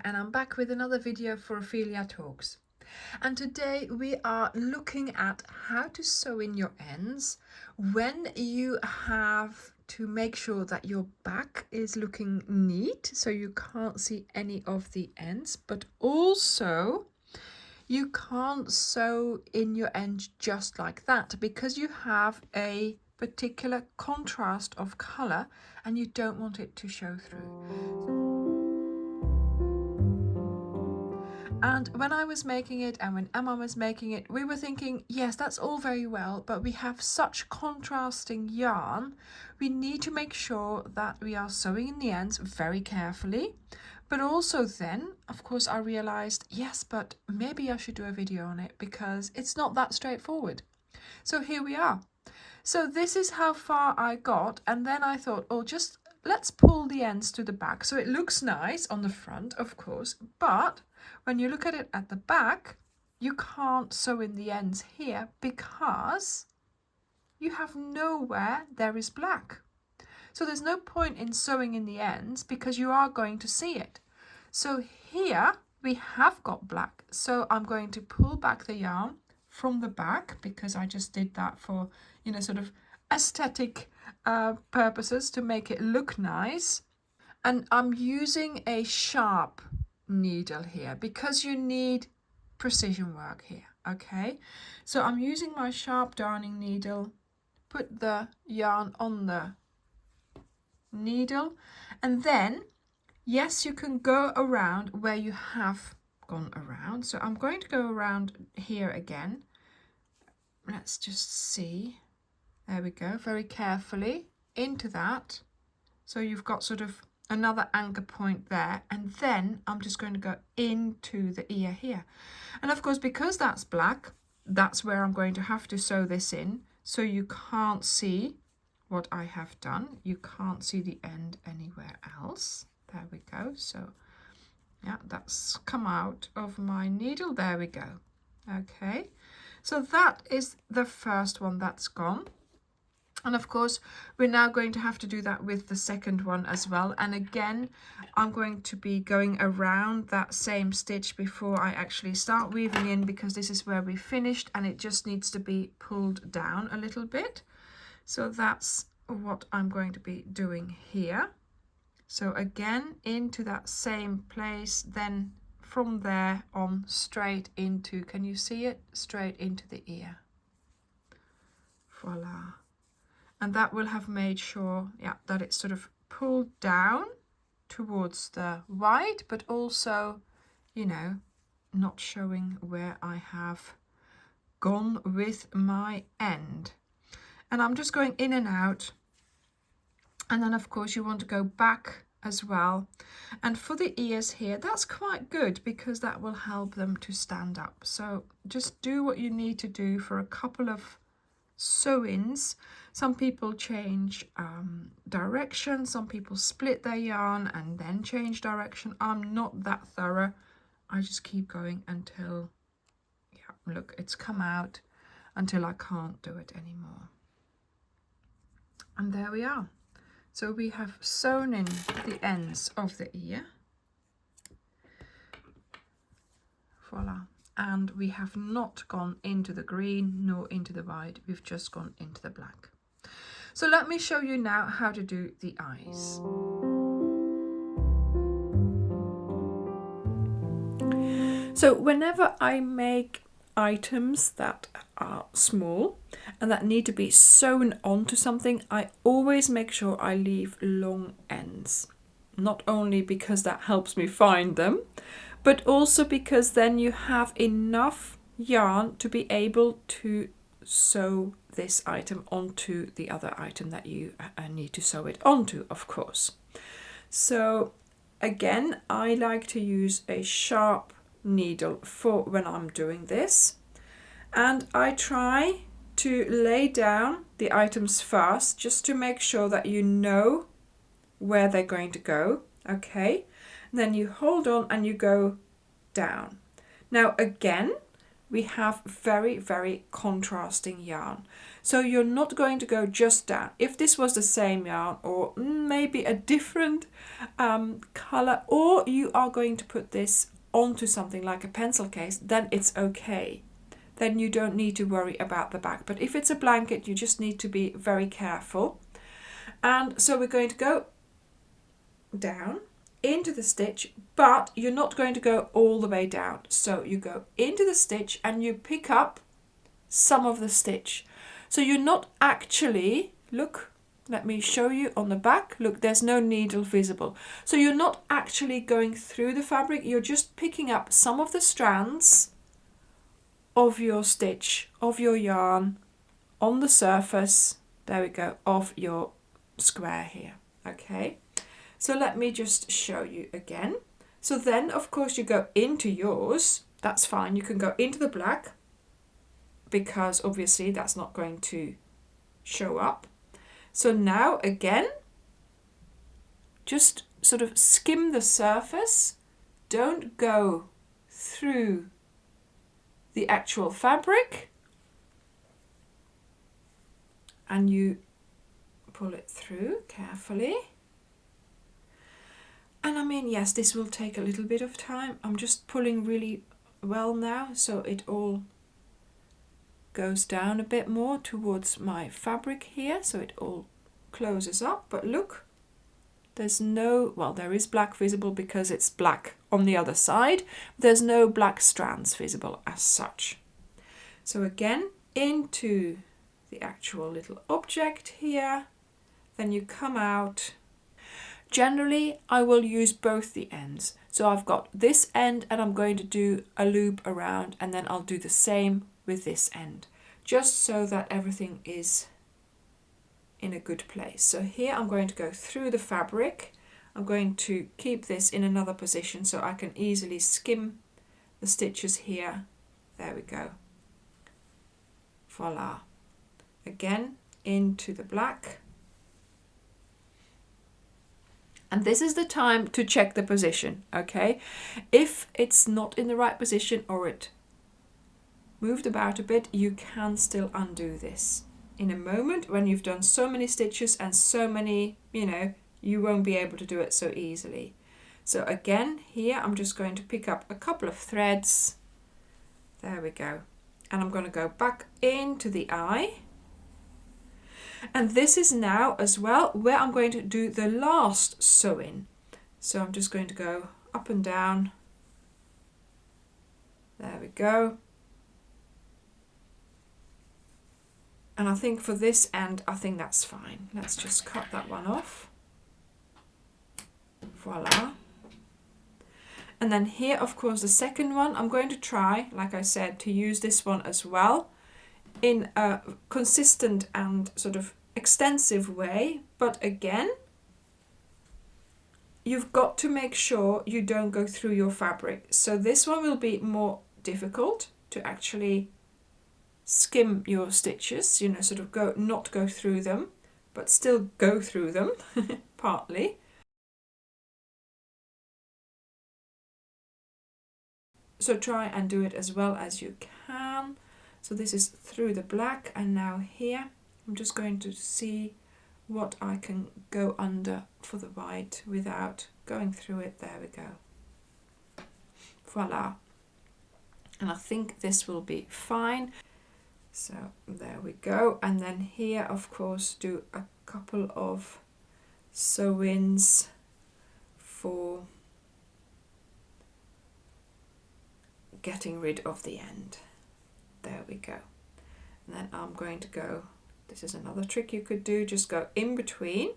and I'm back with another video for Ophelia Talks. And today we are looking at how to sew in your ends when you have to make sure that your back is looking neat so you can't see any of the ends, but also you can't sew in your ends just like that because you have a particular contrast of color and you don't want it to show through. And when I was making it and when Emma was making it, we were thinking, yes, that's all very well, but we have such contrasting yarn. We need to make sure that we are sewing in the ends very carefully. But also then, of course, I realized, yes, but maybe I should do a video on it because it's not that straightforward. So here we are. So this is how far I got. And then I thought, oh, just let's pull the ends to the back. So it looks nice on the front, of course, but when you look at it at the back, you can't sew in the ends here because you have nowhere there is black. So there's no point in sewing in the ends because you are going to see it. So here we have got black. So I'm going to pull back the yarn from the back because I just did that for, sort of aesthetic purposes to make it look nice. And I'm using a sharp needle here because you need precision work here. Okay, so I'm using my sharp darning needle, put the yarn on the needle, and then yes, you can go around where you have gone around. So I'm going to go around here again. Let's just see. There we go, very carefully into that. So you've got sort of another anchor point there, and then I'm just going to go into the ear here. And of course, because that's black, that's where I'm going to have to sew this in, so you can't see what I have done. You can't see the end anywhere else. There we go. So yeah, that's come out of my needle. There we go. Okay, so that is the first one that's gone. And of course, we're now going to have to do that with the second one as well. And again, I'm going to be going around that same stitch before I actually start weaving in, because this is where we finished and it just needs to be pulled down a little bit. So that's what I'm going to be doing here. So again, into that same place, then from there on straight into, can you see it? Straight into the ear. Voila. And that will have made sure, that it's sort of pulled down towards the white, but also, not showing where I have gone with my end. And I'm just going in and out. And then, of course, you want to go back as well. And for the ears here, that's quite good because that will help them to stand up. So just do what you need to do for a couple of sew-ins. Some people change direction, some people split their yarn and then change direction. I'm not that thorough. I just keep going until, look, it's come out until I can't do it anymore. And there we are. So we have sewn in the ends of the ear. Voila. And we have not gone into the green nor into the white, we've just gone into the black. So let me show you now how to do the eyes. So whenever I make items that are small and that need to be sewn onto something, I always make sure I leave long ends. Not only because that helps me find them, but also because then you have enough yarn to be able to sew this item onto the other item that you need to sew it onto, of course. So again, I like to use a sharp needle for when I'm doing this. And I try to lay down the items first, just to make sure that you know where they're going to go. Okay. Then you hold on and you go down. Now again, we have very, very contrasting yarn. So you're not going to go just down. If this was the same yarn or maybe a different color, or you are going to put this onto something like a pencil case, then it's okay. Then you don't need to worry about the back. But if it's a blanket, you just need to be very careful. And so we're going to go down into the stitch, but you're not going to go all the way down. So you go into the stitch and you pick up some of the stitch. So you're not actually, look, let me show you on the back. Look, there's no needle visible. So you're not actually going through the fabric. You're just picking up some of the strands of your stitch, of your yarn on the surface. There we go, of your square here. Okay. So let me just show you again. So then, of course, you go into yours. That's fine. You can go into the black because obviously that's not going to show up. So now again, just sort of skim the surface. Don't go through the actual fabric. And you pull it through carefully. And I mean, yes, this will take a little bit of time. I'm just pulling really well now, so it all goes down a bit more towards my fabric here, so it all closes up. But look, there's no, well, there is black visible because it's black on the other side. There's no black strands visible as such. So again, into the actual little object here, then you come out. Generally, I will use both the ends. So I've got this end and I'm going to do a loop around, and then I'll do the same with this end, just so that everything is in a good place. So here I'm going to go through the fabric. I'm going to keep this in another position so I can easily skim the stitches here. There we go. Voila. Again, into the black. And this is the time to check the position, okay? If it's not in the right position or it moved about a bit, you can still undo this. In a moment, when you've done so many stitches and so many, you won't be able to do it so easily. So again, here I'm just going to pick up a couple of threads. There we go. And I'm going to go back into the eye. And this is now as well where I'm going to do the last sew in. So I'm just going to go up and down. There we go. And I think for this end, I think that's fine. Let's just cut that one off. Voila. And then here, of course, the second one, I'm going to try, like I said, to use this one as well in a consistent and sort of extensive way. But again, you've got to make sure you don't go through your fabric. So this one will be more difficult to actually skim your stitches, sort of not go through them, but still go through them partly. So try and do it as well as you can. So this is through the black, and now here I'm just going to see what I can go under for the white without going through it. There we go. Voila. And I think this will be fine. So there we go. And then here, of course, do a couple of sew-ins for getting rid of the end. There we go. And then I'm going to go, this is another trick you could do, just go in between,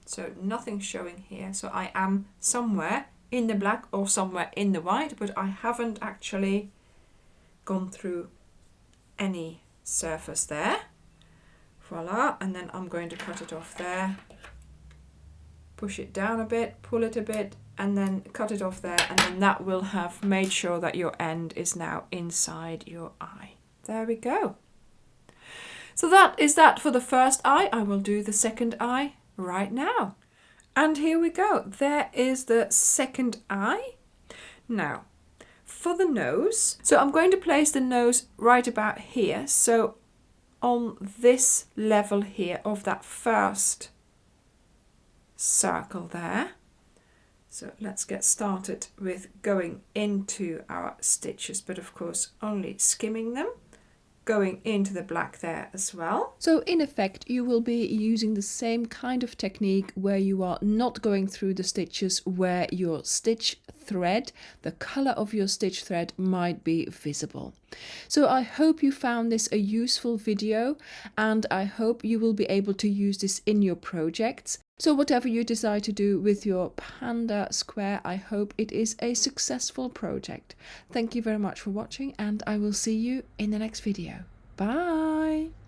so nothing showing here. So I am somewhere in the black or somewhere in the white, but I haven't actually gone through any surface there. Voila. And then I'm going to cut it off there, push it down a bit, pull it a bit, and then cut it off there, and then that will have made sure that your end is now inside your eye. There we go. So that is that for the first eye. I will do the second eye right now. And here we go. There is the second eye. Now, For the nose, so I'm going to place the nose right about here, so on this level here of that first circle there. So let's get started with going into our stitches, but of course only skimming them, going into the black there as well. So in effect you will be using the same kind of technique where you are not going through the stitches where your stitch thread, the color of your stitch thread might be visible. So I hope you found this a useful video, and I hope you will be able to use this in your projects. So whatever you decide to do with your panda square, I hope it is a successful project. Thank you very much for watching, and I will see you in the next video. Bye!